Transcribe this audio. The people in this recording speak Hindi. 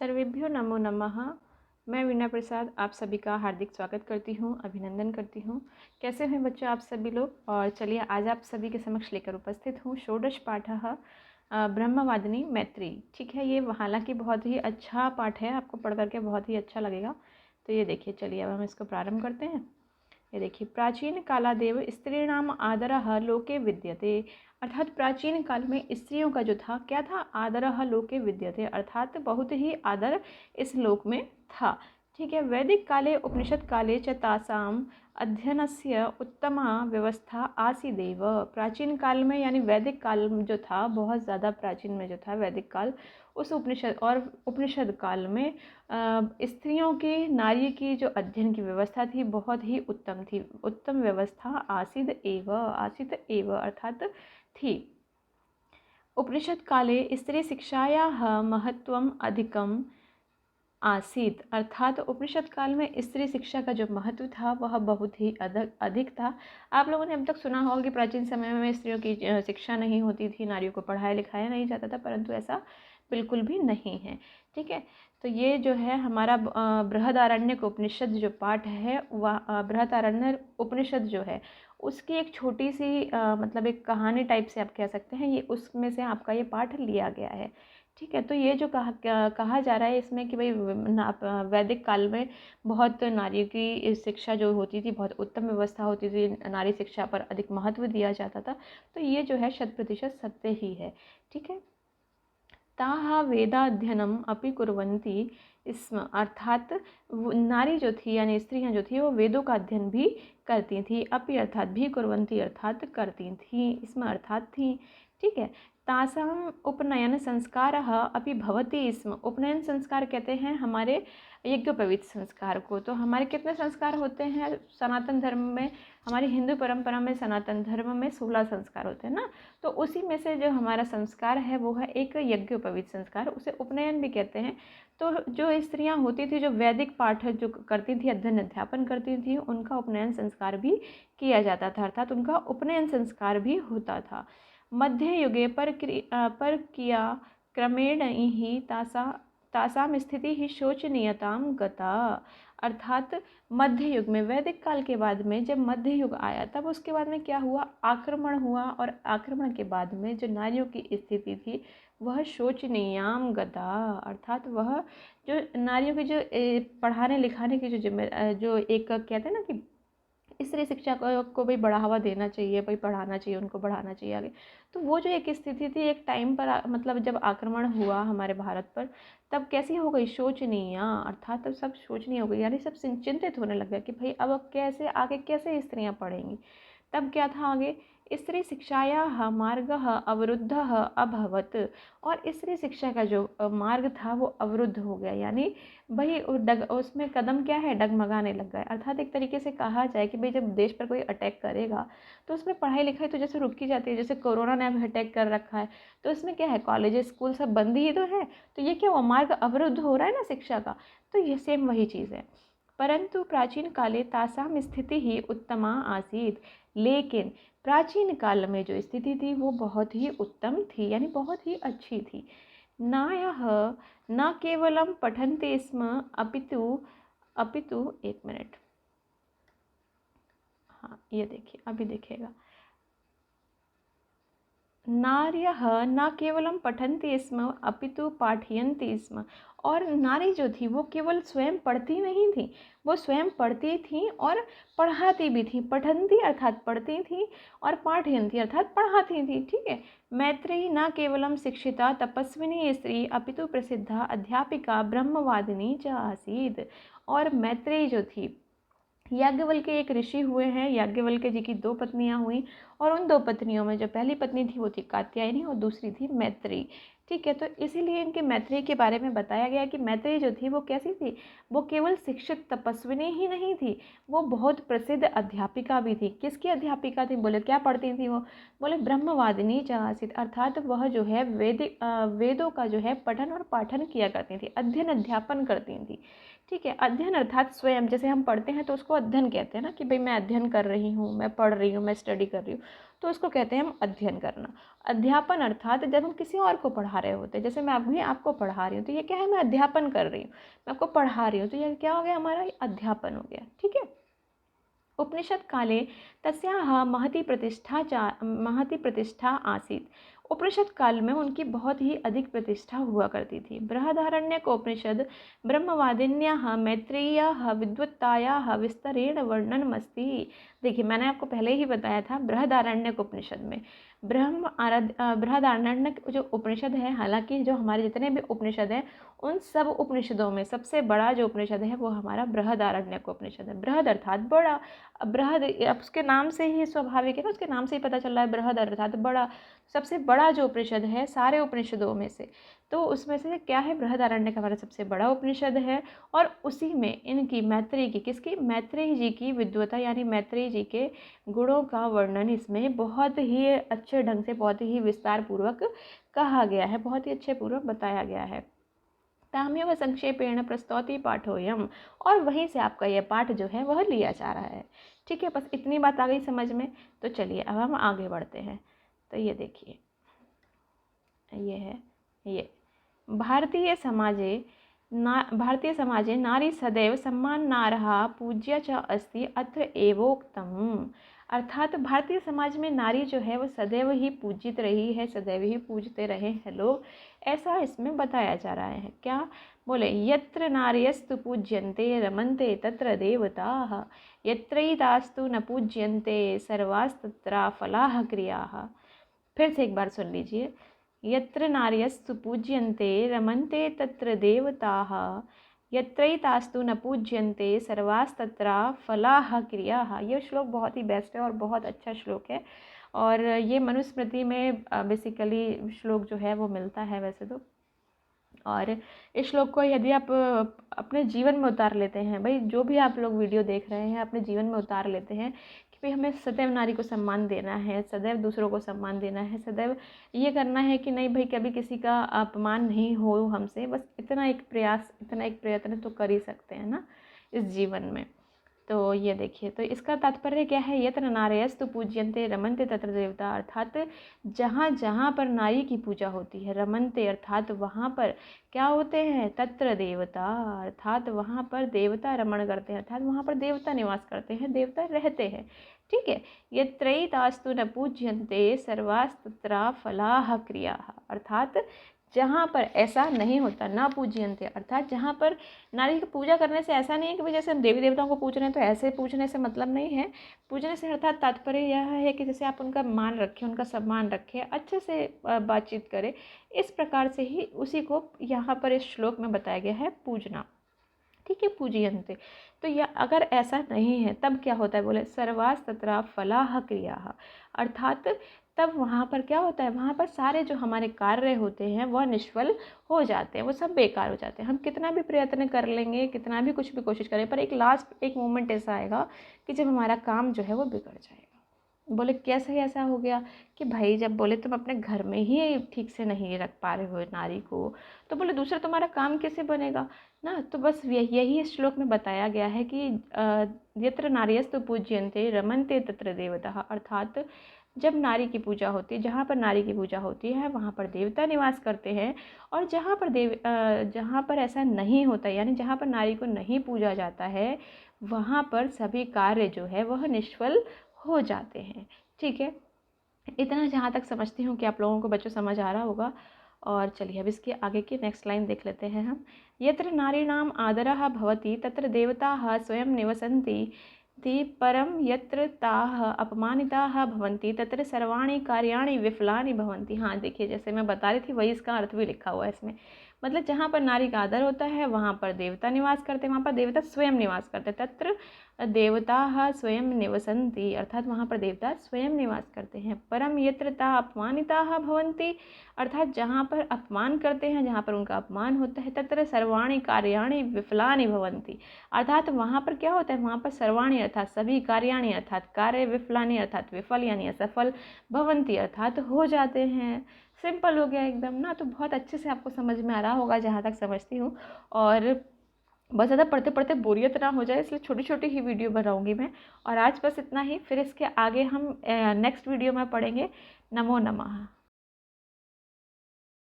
सर्वेभ्यो नमो नमः। मैं वीणा प्रसाद आप सभी का हार्दिक स्वागत करती हूँ, अभिनंदन करती हूँ। कैसे हैं बच्चों आप सभी लोग। और चलिए आज आप सभी के समक्ष लेकर उपस्थित हूँ षोडश पाठः ब्रह्मवादिनी मैत्री। ठीक है, ये हालांकि बहुत ही अच्छा पाठ है, आपको पढ़ करके बहुत ही अच्छा लगेगा। तो ये देखिए, चलिए अब हम इसको प्रारंभ करते हैं। ये देखिए, प्राचीन कालादेव स्त्रीणाम आदरः लोके विद्यते। अर्थात प्राचीन काल में स्त्रियों का जो था क्या था, आदरः लोके विद्यते, अर्थात बहुत ही आदर इस लोक में था। ठीक है, वैदिक काले उपनिषद काले च तासाम अध्ययनस्य उत्तमा व्यवस्था आसीदेव। प्राचीन काल में यानी वैदिक काल जो था, बहुत ज़्यादा प्राचीन में जो था वैदिक काल, उस उपनिषद काल में स्त्रियों की, नारी की जो अध्ययन की व्यवस्था थी बहुत ही उत्तम थी। उत्तम व्यवस्था आसीद एव अर्थात थी। उपनिषद काले स्त्री शिक्षायाः महत्वम अधिकम आसीत, अर्थात उपनिषद काल में स्त्री शिक्षा का जो महत्व था वह बहुत ही अधिक था। आप लोगों ने अब तक सुना होगा कि प्राचीन समय में स्त्रियों की शिक्षा नहीं होती थी, नारियों को पढ़ाया लिखाया नहीं जाता था, परंतु ऐसा बिल्कुल भी नहीं है। ठीक है, तो ये जो है हमारा बृहदारण्यक उपनिषद जो पाठ है, वह बृहदारण्यक उपनिषद जो है उसकी एक छोटी सी मतलब एक कहानी टाइप से आप कह सकते हैं, ये उसमें से आपका ये पाठ लिया गया है। ठीक है, तो ये जो कहा जा रहा है इसमें कि भाई वैदिक काल में बहुत नारियों की शिक्षा जो होती थी, बहुत उत्तम व्यवस्था होती थी, नारी शिक्षा पर अधिक महत्व दिया जाता था। तो ये जो है 100% सत्य ही है। ठीक है, ताहा वेदाध्ययनम अपि कुर्वन्ति स्म, अर्थात नारी जो थी यानी स्त्रियां जो थी वो वेदों का अध्ययन भी करती थी। अपि अर्थात भी, कुर्वन्ति अर्थात करती थी, इसमें अर्थात थी। ठीक है, तासाम उपनयन संस्कार अपि भवति स्म। उपनयन संस्कार कहते हैं हमारे यज्ञोपवीत संस्कार को। तो हमारे कितने संस्कार होते हैं सनातन धर्म में, हमारी हिंदू परंपरा में सनातन धर्म में 16 संस्कार होते हैं ना। तो उसी में से जो हमारा संस्कार है वो है एक यज्ञोपवीत संस्कार, उसे उपनयन भी कहते हैं। तो जो स्त्रियां होती थी जो वैदिक पाठ जो करती थी, अध्ययन अध्यापन करती थी, उनका उपनयन संस्कार भी किया जाता था, अर्थात उनका उपनयन संस्कार भी होता था। मध्य युगे पर किया क्रमेण ही तासाम स्थिति ही शोचनीयताम गता, अर्थात मध्य युग में, वैदिक काल के बाद में जब मध्य युग आया तब उसके बाद में क्या हुआ, आक्रमण हुआ। और आक्रमण के बाद में जो नारियों की स्थिति थी वह शोचनीयाम गता, अर्थात वह जो नारियों की जो पढ़ाने लिखाने की जो एक कहते हैं ना कि स्त्री शिक्षा को भी बढ़ावा देना चाहिए, भाई पढ़ाना चाहिए, उनको बढ़ाना चाहिए आगे। तो वो जो एक स्थिति थी एक टाइम पर मतलब जब आक्रमण हुआ हमारे भारत पर, तब कैसी हो गई, शोचनीय, अर्थात तब सब शोचनीय हो गई, यानी सब चिंतित होने लग गया कि भाई अब कैसे आगे कैसे स्त्रियां पढ़ेंगी। तब क्या था आगे, स्त्री शिक्षायाः मार्गः अवरुद्धः अभवत्, और स्त्री शिक्षा का जो मार्ग था वो अवरुद्ध हो गया, यानी भाई उसमें कदम क्या है, डगमगाने लग गए। अर्थात एक तरीके से कहा जाए कि भाई जब देश पर कोई अटैक करेगा तो उसमें पढ़ाई लिखाई तो जैसे रुकी जाती है, जैसे कोरोना ने अभी अटैक कर रखा है, तो इसमें क्या है, कॉलेज स्कूल सब बंद ही तो है, तो ये क्या हुआ, मार्ग अवरुद्ध हो रहा है ना शिक्षा का। तो ये सेम वही चीज़ है। परंतु प्राचीन काले तासाम स्थिति ही उत्तमा आसीत, लेकिन प्राचीन काल में जो स्थिति थी वो बहुत ही उत्तम थी, यानी बहुत ही अच्छी थी। नायः न केवलं पठन्ति स्म अपितु अपितु एक मिनट, हाँ ये देखिए, अभी देखिएगा, नार्यः न केवलं पठन्ति स्म अपितु पाठयन्ति स्म, और नारी जो थी वो केवल स्वयं पढ़ती नहीं थी, वो स्वयं पढ़ती थी और पढ़ाती भी थी। पठन्ति अर्थात पढ़ती थी और पाठयन्ति अर्थात पढ़ाती थी। ठीक है, मैत्री न केवलं शिक्षिता तपस्विनी स्त्री अपितु प्रसिद्धा अध्यापिका ब्रह्मवादिनी च आसीत्, और मैत्री जो थी, याज्ञवल्क्य एक ऋषि हुए हैं, याज्ञवल्क्य जी की 2 पत्नियां हुई, और उन 2 पत्नियों में जो पहली पत्नी थी वो थी कात्यायनी और दूसरी थी मैत्री। ठीक है, तो इसीलिए इनके मैत्री के बारे में बताया गया कि मैत्री जो थी वो कैसी थी, वो केवल शिक्षित तपस्विनी ही नहीं थी, वो बहुत प्रसिद्ध अध्यापिका भी थी। किसकी अध्यापिका थी, बोले क्या पढ़ती थी वो, बोले ब्रह्मवादिनी च आसीत्, अर्थात वह जो है वेदों का जो है पठन और पाठन किया करती थी, अध्ययन अध्यापन करती थी। ठीक है। अध्ययन अर्थात स्वयं, जैसे हम पढ़ते हैं तो उसको अध्ययन कहते हैं ना, कि भाई मैं अध्ययन कर रही हूँ, मैं पढ़ रही हूँ, मैं स्टडी कर रही हूँ, तो उसको कहते हैं हम अध्ययन करना। अध्यापन अर्थात जब हम किसी और को पढ़ा रहे होते हैं, जैसे मैं अभी आपको पढ़ा रही हूँ तो ये क्या है, मैं अध्यापन कर रही हूँ, मैं आपको पढ़ा रही हूँ, तो ये क्या हो गया हमारा, अध्यापन हो गया। ठीक है। उपनिषद काले तस्याः महती प्रतिष्ठा आसीत्। उपनिषद काल में उनकी बहुत ही अधिक प्रतिष्ठा हुआ करती थी। बृहदारण्यकोपनिषद ब्रह्मवादिन्याः मैत्रेय्याः विद्वत्तायाः विस्तरेण वर्णनमस्ति। देखिए मैंने आपको पहले ही बताया था, बृहदारण्यक उपनिषद में बृहदारण्यक जो उपनिषद है, हालांकि जो हमारे जितने भी उपनिषद हैं उन सब उपनिषदों में सबसे बड़ा जो उपनिषद है वो हमारा बृहदारण्यक उपनिषद है। बृहद अर्थात बड़ा। अब बृहद, अब उसके नाम से ही स्वाभाविक है ना, उसके नाम से ही पता चल रहा है, बृहद अर्थात बड़ा। सबसे बड़ा जो उपनिषद है सारे उपनिषदों में से, तो उसमें से क्या है, बृहदारण्यक हमारा सबसे बड़ा उपनिषद है। और उसी में इनकी मैत्रेयी की, किसकी, मैत्रेयी जी की विद्वता यानी मैत्रेयी जी के गुणों का वर्णन इसमें बहुत ही अच्छे ढंग से, बहुत ही विस्तार पूर्वक कहा गया है, बहुत ही अच्छे पूर्वक बताया गया है। ताम्यव संक्षेपेण प्रस्तौति पाठोयम, और वहीं से आपका यह पाठ जो है वह लिया जा रहा है। ठीक है, बस इतनी बात आ गई समझ में। तो चलिए अब हम आगे बढ़ते हैं। तो ये देखिए, ये है, ये भारतीय समाजे नारी सदैव सम्मानार्हा पूज्या च अस्ति अत्र एवोक्तम्। अर्थात भारतीय समाज में नारी जो है वो सदैव ही पूजित रही है, सदैव ही पूजते रहे हैं लोग, ऐसा इसमें बताया जा रहा है। क्या बोले, यत्र नार्यस्तु पूज्यन्ते रमन्ते तत्र देवताः, यत्रैतास्तु न पूज्यन्ते सर्वास्तत्र फलाः क्रियाः। फिर से एक बार सुन लीजिए, यत्र नार्यस्तु पूज्यन्ते रमन्ते तत्र देवताः, यत्रैतास्तु न पूज्यन्ते सर्वास्तत्र फलाः क्रियाः। ये श्लोक बहुत ही बेस्ट है और बहुत अच्छा श्लोक है, और ये मनुस्मृति में बेसिकली श्लोक जो है वो मिलता है वैसे तो। और इस श्लोक को यदि आप अपने जीवन में उतार लेते हैं, भाई जो भी आप लोग वीडियो देख रहे हैं अपने जीवन में उतार लेते हैं कि भाई हमें सदैव नारी को सम्मान देना है, सदैव दूसरों को सम्मान देना है, सदैव ये करना है कि नहीं भाई कभी किसी का अपमान नहीं हो हमसे, बस इतना एक प्रयास, इतना एक प्रयत्न तो कर ही सकते हैं ना इस जीवन में। तो ये देखिए, तो इसका तात्पर्य क्या है, यत्र नार्यस्तु पूज्यन्ते रमन्ते तत्र देवता, अर्थात जहाँ जहाँ पर नारी की पूजा होती है, रमन्ते अर्थात वहाँ पर क्या होते हैं, तत्र देवता अर्थात वहाँ पर देवता रमण करते हैं, अर्थात वहाँ पर देवता निवास करते हैं, देवता रहते हैं। ठीक है। यत्रैतास्तु न पूज्यन्ते सर्वास्तत्र फलाः क्रियाः, अर्थात जहाँ पर ऐसा नहीं होता, ना पूज्यन्ते अर्थात जहाँ पर नारी की पूजा करने से ऐसा नहीं है कि भाई जैसे हम देवी देवताओं को पूज रहे हैं तो ऐसे पूजने से मतलब नहीं है। पूजने से अर्थात तात्पर्य यह है कि जैसे आप उनका मान रखें, उनका सम्मान रखें, अच्छे से बातचीत करें, इस प्रकार से ही उसी को यहाँ पर इस श्लोक में बताया गया है, पूजना। ठीक है, पूजयन्ते। तो यह अगर ऐसा नहीं है तब क्या होता है, बोले सर्वास्तत्र फलाः क्रियाः, अर्थात तब वहाँ पर क्या होता है, वहाँ पर सारे जो हमारे कार्य होते हैं वह निष्फल हो जाते हैं, वो सब बेकार हो जाते हैं। हम कितना भी प्रयत्न कर लेंगे, कितना भी कुछ भी कोशिश करें, पर एक लास्ट एक मोमेंट ऐसा आएगा कि जब हमारा काम जो है वो बिगड़ जाएगा। बोले कैसे ऐसा हो गया, कि भाई जब बोले तुम अपने घर में ही ठीक से नहीं रख पा रहे हो नारी को, तो बोले दूसरा तुम्हारा काम कैसे बनेगा ना। तो बस यही इस श्लोक में बताया गया है कि यत्र नार्यस्तु पूज्यन्ते रमन्ते तत्र देवताः, अर्थात जब नारी की पूजा होती है, जहाँ पर नारी की पूजा होती है वहाँ पर देवता निवास करते हैं, और जहाँ पर ऐसा नहीं होता, यानी जहाँ पर नारी को नहीं पूजा जाता है वहाँ पर सभी कार्य जो है वह निष्फल हो जाते हैं। ठीक है, इतना जहाँ तक समझती हूँ कि आप लोगों को बच्चों समझ आ रहा होगा। और चलिए अब इसके आगे की नेक्स्ट लाइन देख लेते हैं हम। यत्र नारीणाम आदरः भवति तत्र देवताः स्वयं निवसन्ति परम यत्र ताः अपमानिताः भवन्ति तत्र सर्वाणि कार्याणि विफलानि भवन्ति। हाँ देखिए, जैसे मैं बता रही थी वही इसका अर्थ भी लिखा हुआ है इसमें। मतलब जहाँ पर नारी का आदर होता है वहाँ पर देवता निवास करते हैं, वहाँ पर देवता स्वयं निवास करते हैं। तत्र देवताः स्वयं निवसन्ति, अर्थात वहाँ पर देवता स्वयं निवास करते हैं। परम यत्र ताः अपमानिताः भवन्ति, अर्थात जहाँ पर अपमान करते हैं, जहाँ पर उनका अपमान होता है, तत्र सर्वाणि कार्याणि विफलानि भवन्ति, अर्थात वहाँ पर क्या होता है, वहाँ पर सर्वाणि अर्थात सभी कार्याणि अर्थात कार्य, विफलानि अर्थात विफल यानी असफल, भवन्ति अर्थात हो जाते हैं। सिंपल हो गया एकदम ना। तो बहुत अच्छे से आपको समझ में आ रहा होगा जहाँ तक समझती हूँ। और बहुत ज़्यादा पढ़ते पढ़ते बोरियत ना हो जाए, इसलिए छोटी छोटी ही वीडियो बनाऊँगी मैं। और आज बस इतना ही, फिर इसके आगे हम नेक्स्ट वीडियो में पढ़ेंगे। नमो नमः।